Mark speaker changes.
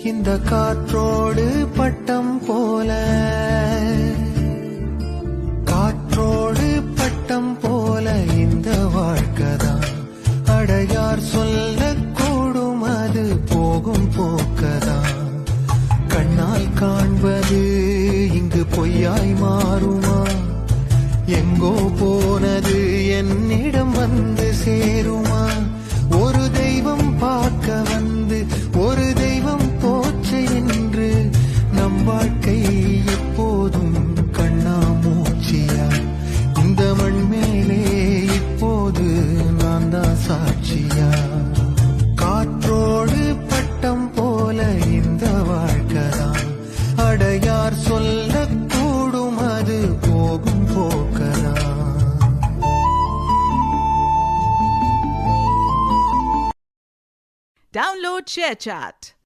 Speaker 1: இந்த காற்றோடு பட்டம் போல, காற்றோடு பட்டம் போல இந்த வாழ்க்கைதான். அடையார் சொல்லக்கூடும் அது போகும் போக்கதான். கண்ணால் காண்பது இங்கு பொய்யாய் மாறுமா? எங்கோ போனது என்னிடம் வந்து சேருமா? ஒரு தெய்வம் பார்க்க வந்து ஒரு தெய்வம் போச்சு என்று நம் வாழ்க்கை எப்போதும் கண்ணாமூச்சியா? இந்த மண் மேலே இப்போது நான் தான் சாட்சியா? காற்றோடு பட்டம் போல இந்த வாழ்க்கைதான். அடையார் சொல்லக்கூடும் அது போகும் போக்கதான்.
Speaker 2: Download ShareChat.